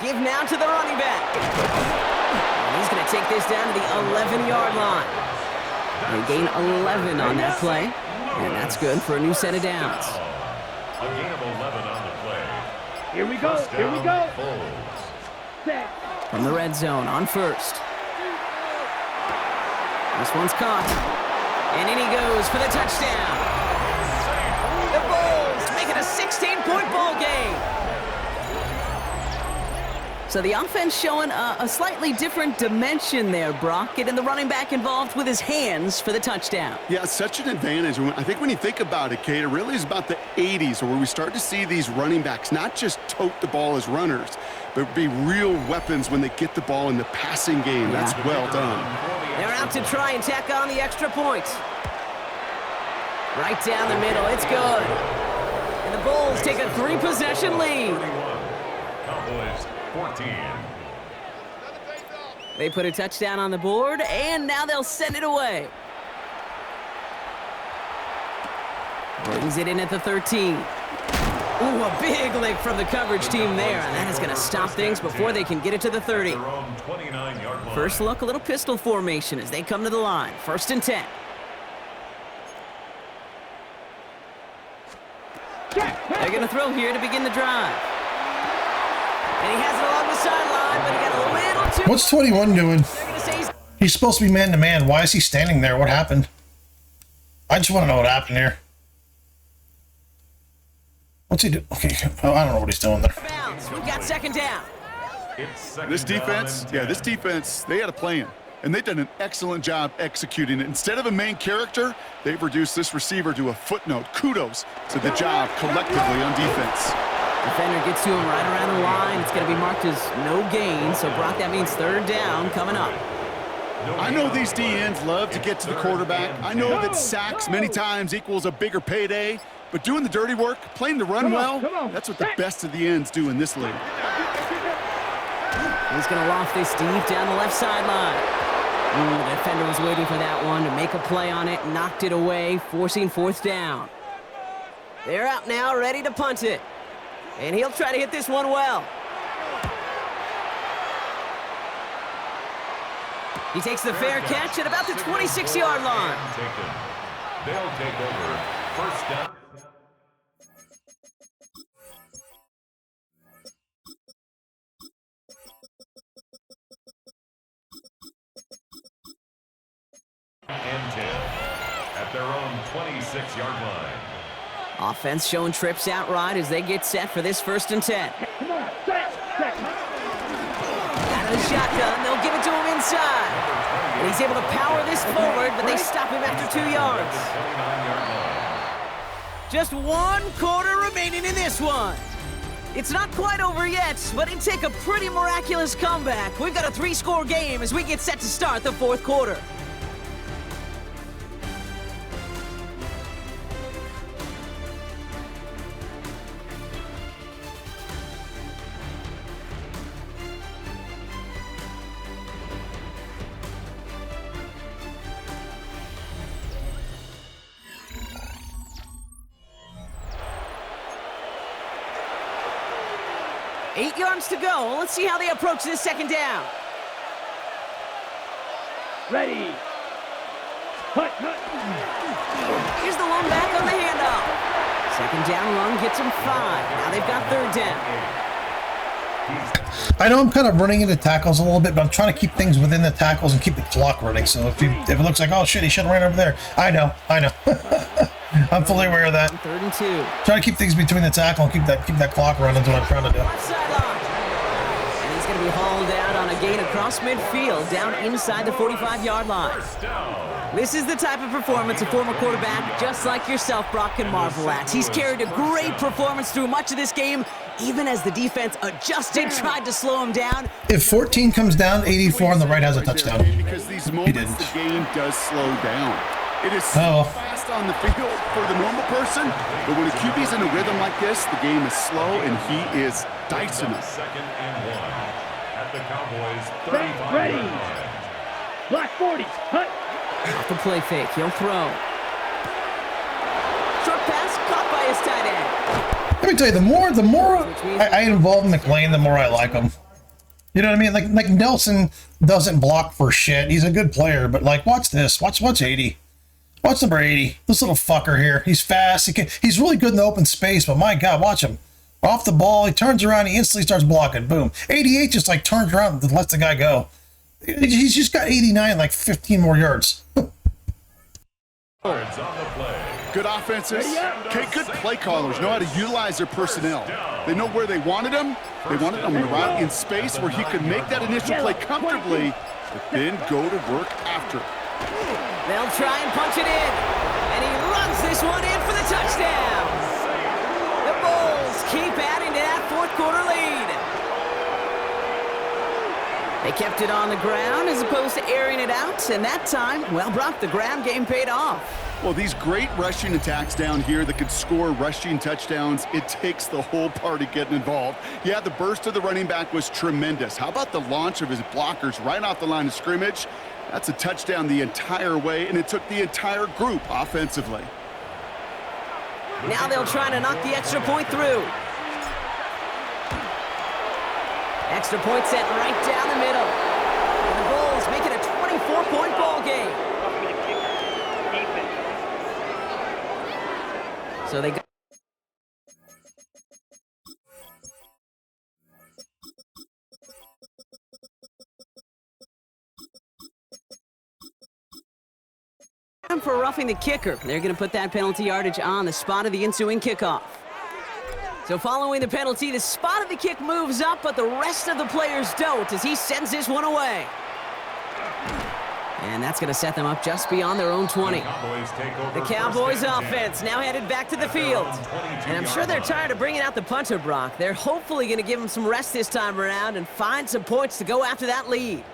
Give now to the running back. And he's going to take this down to the 11-yard line. They gain 11 on that play. And that's good for a new set of downs. A gain of 11 on the play. Here we go. First Here we down, go. Bulls. Set. From the red zone on first. This one's caught. And in he goes for the touchdown. The Bulls make it a 16-point ball game. So the offense showing a slightly different dimension there, Brock. Getting the running back involved with his hands for the touchdown. Yeah, such an advantage. I think when you think about it, Kate, it really is about the 80s where we start to see these running backs not just tote the ball as runners, but be real weapons when they get the ball in the passing game. That's well done. They're out to try and tack on the extra point. Right down the middle. It's good. And the Bulls take a 3-possession lead. 31. Cowboys 14. They put a touchdown on the board, and now they'll send it away. Brings it in at the 13. Ooh, a big lick from the coverage team there, and that is going to stop things before they can get it to the 30. Their own 29-yard line. First look, a little pistol formation as they come to the line. First and 10. They're going to throw here to begin the drive. And he has it along the sideline, but he got a little too... What's 21 doing? They're going to say He's supposed to be man-to-man. Why is he standing there? What happened? I just want to know what happened here. What's he do? Okay, oh, I don't know what he's doing there. bounds. We've got second down. It's second This down defense, and yeah, 10. this defense, they had a plan. And they've done an excellent job executing it. Instead of a main character, they've reduced this receiver to a footnote. Kudos to the job collectively on defense. Defender gets to him right around the line. It's going to be marked as no gain. So, Brock, that means third down coming up. I know these DNs love to get to the quarterback. I know that sacks many times equals a bigger payday. But doing the dirty work, playing the run well, that's what the best of the ends do in this league. He's going to loft this deep down the left sideline. The defender was waiting for that one to make a play on it, knocked it away, forcing fourth down. They're out now, ready to punt it. And he'll try to hit this one well. He takes the fair catch at about the 26-yard line. They'll take over first down. And 10 at their own 26-yard line. Offense showing trips out right as they get set for this 1st and 10. Out of the shotgun, they'll give it to him inside. And he's able to power this forward, but they stop him after 2 yards. Just 1 quarter remaining in this one. It's not quite over yet, but it'd take a pretty miraculous comeback. We've got a 3-score game as we get set to start the 4th quarter. Eight yards to go. Let's see how they approach this 2nd down. Ready. Cut. Here's the one back on the handoff. 2nd down run gets them 5. Now they've got 3rd down. I know I'm kind of running into tackles a little bit, but I'm trying to keep things within the tackles and keep the clock running. So if it looks like, oh shit, he should have ran over there. I know. I'm fully aware of that. 3rd and 2. Trying to keep things between the tackle and keep that clock running is what I'm trying to do. Left sideline. And he's going to be hauled out on a gain across midfield, down inside the 45-yard line. This is the type of performance a former quarterback just like yourself, Brock, can marvel at. He's carried a great performance through much of this game, even as the defense adjusted, tried to slow him down. If 14 comes down, 84 on the right has a touchdown. Because these moments the game does slow down. It is so fast on the field for the normal person, but when a QB's in a rhythm like this, the game is slow and he is dicing it. 2nd and 1 at the Cowboys 35. Ready. Black 40. Cut. Off the play fake, he'll throw. Short pass caught by his tight end. Let me tell you, the more I involve McLean, the more I like him. You know what I mean? Like Nelson doesn't block for shit. He's a good player, but like, watch this. Watch 80. Watch number 80. This little fucker here. He's fast. He's really good in the open space, but my God, watch him. Off the ball, he turns around, he instantly starts blocking. Boom. 88 just like turns around and lets the guy go. He's just got 89, like 15 more yards. Yards on the play. Good offenses. Okay, good play callers know how to utilize their personnel. They know where they wanted him. They wanted him right in space where he could make that initial play comfortably, but then go to work after. They'll try and punch it in, and he runs this one in for the touchdown. The Bulls keep adding to that 4th quarter lead. They kept it on the ground as opposed to airing it out, and that time, well, Brock, the ground game paid off. Well, these great rushing attacks down here that could score rushing touchdowns, it takes the whole party getting involved. Yeah, the burst of the running back was tremendous. How about the launch of his blockers right off the line of scrimmage? That's a touchdown the entire way, and it took the entire group offensively. Now they'll try to knock the extra point through. Extra point set right down the middle. And the Bulls make it a 24-point ball game. So they got for roughing the kicker. They're going to put that penalty yardage on the spot of the ensuing kickoff. So following the penalty, the spot of the kick moves up, but the rest of the players don't as he sends this one away. And that's going to set them up just beyond their own 20. The Cowboys offense now headed back to the field. And I'm sure they're tired of bringing out the punter, Brock. They're hopefully going to give them some rest this time around and find some points to go after that lead.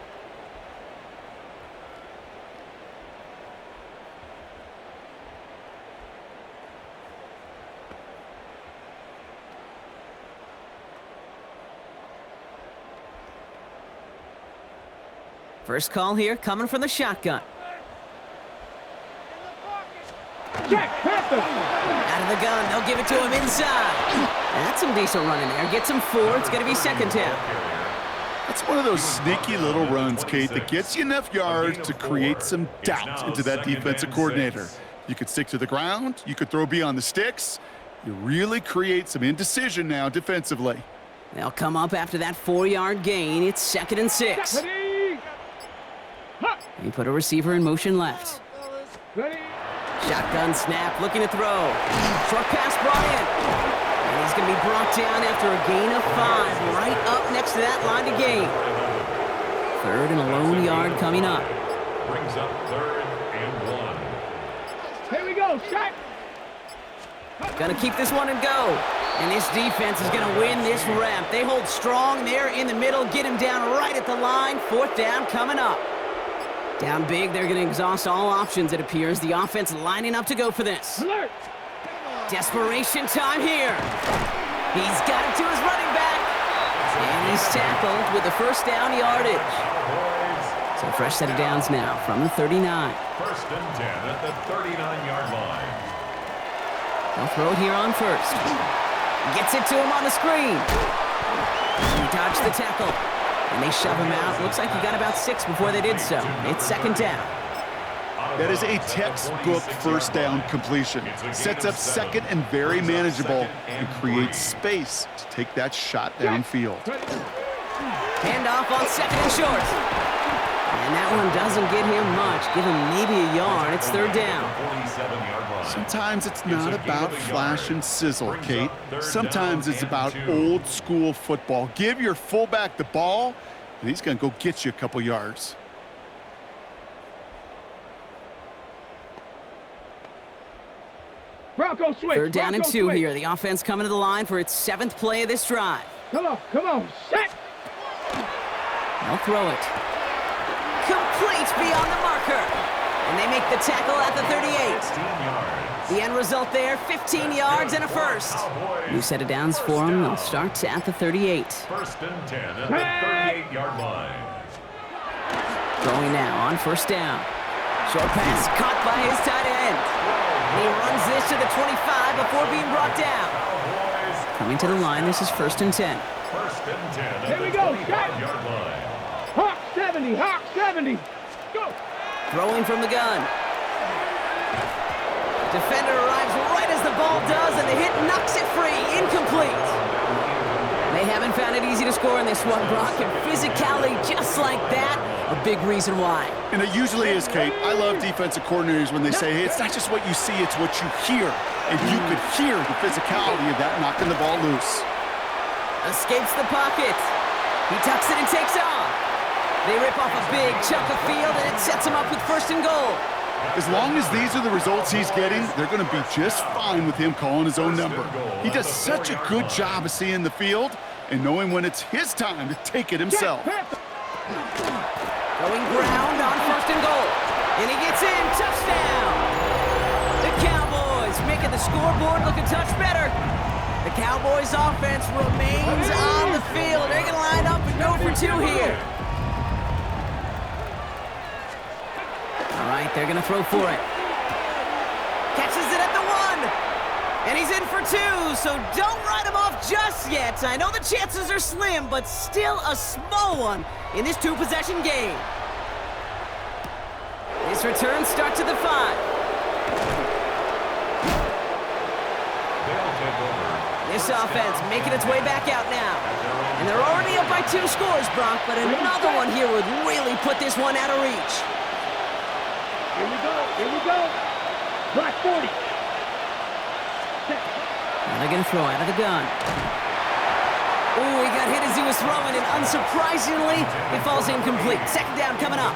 First call here coming from the shotgun. Check, Panther. Out of the gun, they'll give it to him inside. That's some decent running there. Gets him 4. It's going to be second down. That's one of those sneaky little runs, Kate, that gets you enough yards to create some doubt into that defensive coordinator. You could stick to the ground. You could throw beyond the sticks. You really create some indecision now defensively. They'll come up after that 4-yard gain. It's second and 6. Ready. Huh. He put a receiver in motion left. Ready. Shotgun snap, looking to throw. Short pass brought in. And he's going to be brought down after a gain of 5, right up next to that line to gain. Third and a lone yard coming up. Brings up 3rd and 1. Here we go, shot. Gonna keep this one and go. And this defense is gonna win this rep. They hold strong there in the middle, get him down right at the line. 4th down coming up. Down big, they're gonna exhaust all options, it appears. The offense lining up to go for this. Alert. Desperation time here. He's got it to his running back. And he's tackled with the first down yardage. So fresh set of downs now from the 39. 1st and 10 at the 39-yard line. They'll throw it here on first. Gets it to him on the screen. He dodged the tackle. And they shove him out. Looks like he got about 6 before they did so. It's second down. That is a textbook first down completion. Sets up second and very manageable and creates space to take that shot downfield. Handoff on second and short. And that one doesn't get him much. Give him maybe a yard. It's third down. 47-yard line. Sometimes it's not about flash and sizzle, Kate. Sometimes it's about old school football. Give your fullback the ball, and he's going to go get you a couple yards. Bronco switch. Third down and Bronco 2 switch. here. The offense coming to the line for its 7th play of this drive. Come on, set. They'll throw it. Complete beyond the marker. And they make the tackle at the 38. 15 yards. The end result there, 15 yards and a first. New set of downs for them. They'll start at the 38. 1st and 10 at the 38-yard line. Going now on first down. Short pass caught by his tight end. And he runs this to the 25 before being brought down. Coming to the line, this is 1st and 10. 1st and 10 at Here the we go, 25-yard line. Hawk 70, Hawk 70. Go. Throwing from the gun. Defender arrives right as the ball does, and the hit knocks it free. Incomplete. They haven't found it easy to score in this one, Brock, and physicality just like that, a big reason why. And it usually is, Kate. I love defensive coordinators when they say, hey, it's not just what you see, it's what you hear. And you could hear the physicality of that knocking the ball loose. Escapes the pocket. He tucks it and takes off. They rip off a big chunk of field, and it sets him up with 1st and goal. As long as these are the results he's getting, they're going to be just fine with him calling his own number. He does such a good job of seeing the field and knowing when it's his time to take it himself. Going ground on 1st and goal. And he gets in. Touchdown. The Cowboys making the scoreboard look a touch better. The Cowboys offense remains on the field. They're going to line up and go for 2 here. All right, they're going to throw for it. Catches it at the 1. And he's in for 2, so don't write him off just yet. I know the chances are slim, but still a small one in this 2-possession game. This return starts at the 5. They'll take over. This offense making its way back out now. And they're already up by 2 scores, Brock, but another one here would really put this one out of reach. Here we go. Black 40. Now they're going to throw out of the gun. Ooh, he got hit as he was throwing, and unsurprisingly, it falls incomplete. Second down coming up.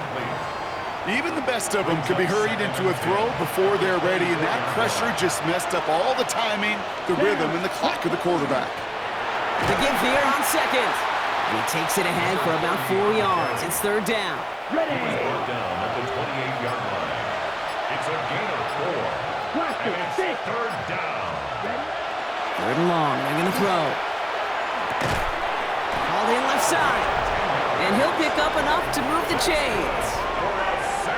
Even the best of them could be hurried into a throw before they're ready, and that pressure just messed up all the timing, the rhythm, and the clock of the quarterback. The give here on second. And he takes it ahead for about 4 yards. It's third down. Brought down at the 28-yard line. It's a gain of 4. And it's third down. Third and long. They're going to throw. Called in left side. And he'll pick up enough to move the chains.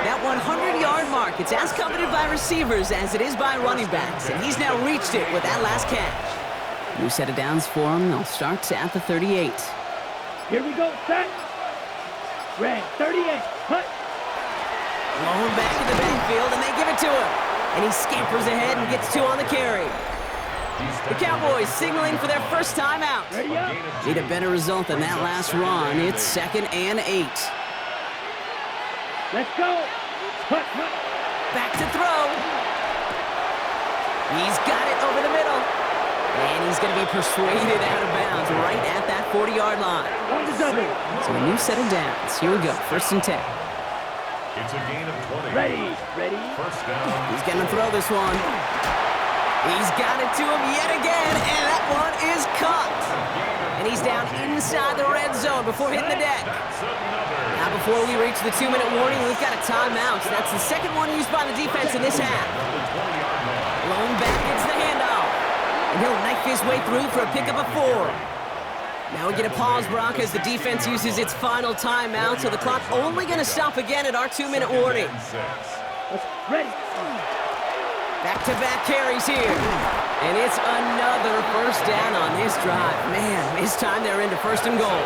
That 100-yard mark, it's as coveted by receivers as it is by running backs. And he's now reached it with that last catch. New set of downs for him. They'll start at the 38. Here we go, set. Red, 38, hut. Blown back in the backfield, and they give it to him. And he scampers ahead and gets 2 on the carry. The Cowboys signaling for their first time out. Ready up. Need a better result than that last run. It's 2nd and 8. Let's go. Hut, hut. Back to throw. He's got it over the middle. And he's going to be persuaded out of bounds right at that 40-yard line. On the double. So a new set of downs. Here we go. 1st and 10. It's a gain of 20. Ready, ready. First down. He's going to throw this one. He's got it to him yet again, and that one is caught. And he's down inside the red zone before hitting the deck. Now before we reach the 2-minute warning, we've got a timeout. So that's the second one used by the defense in this half. Blown back gets the handoff. And he'll knife his way through for a pickup of 4. Now we get a pause, Brock, as the defense uses its final timeout, so the clock only going to stop again at our 2-minute warning. Ready. Back-to-back carries here. And it's another first down on this drive. Man, this time they're into 1st and goal.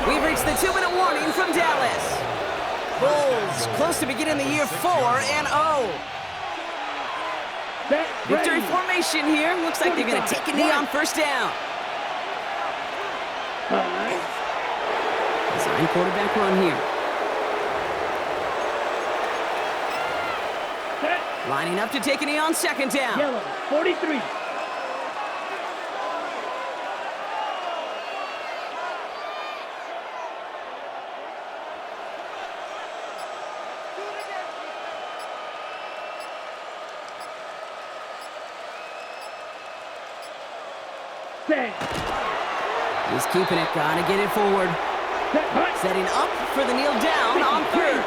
We've reached the 2-minute warning from Dallas. Bulls close to beginning the year 4-0. Victory formation here. Looks like they're going to take a knee on 1st down. Design quarterback run here. Lining up to take a knee on 2nd down. Yellow, 43. Set. He's keeping it. Gotta get it forward. Set, hut. Setting up for the kneel down on 3rd.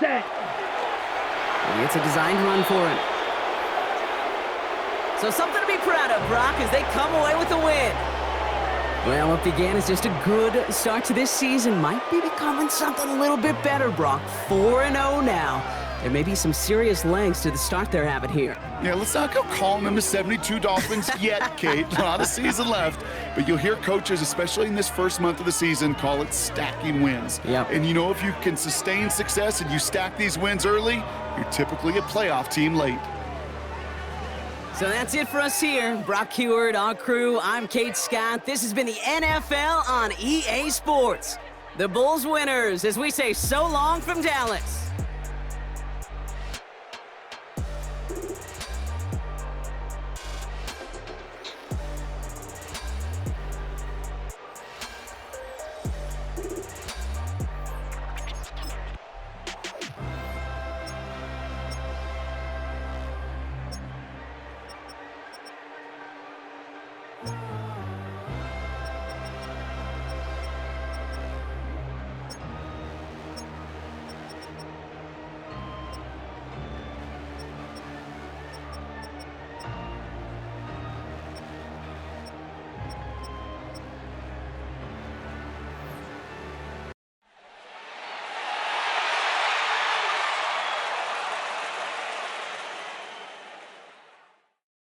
Set. It's a designed run for him. So something to be proud of, Brock, as they come away with the win. Well, what began as just a good start to this season might be becoming something a little bit better, Brock. 4-0 now. There may be some serious legs to the start they're having here. Yeah, let's not go calling them the 72 Dolphins yet, Kate. A lot of season left. But you'll hear coaches, especially in this first month of the season, call it stacking wins. Yep. And you know, if you can sustain success and you stack these wins early, you're typically a playoff team late. So that's it for us here. Brock Heward, our crew, I'm Kate Scott. This has been the NFL on EA Sports. The Bulls winners, as we say so long from Dallas.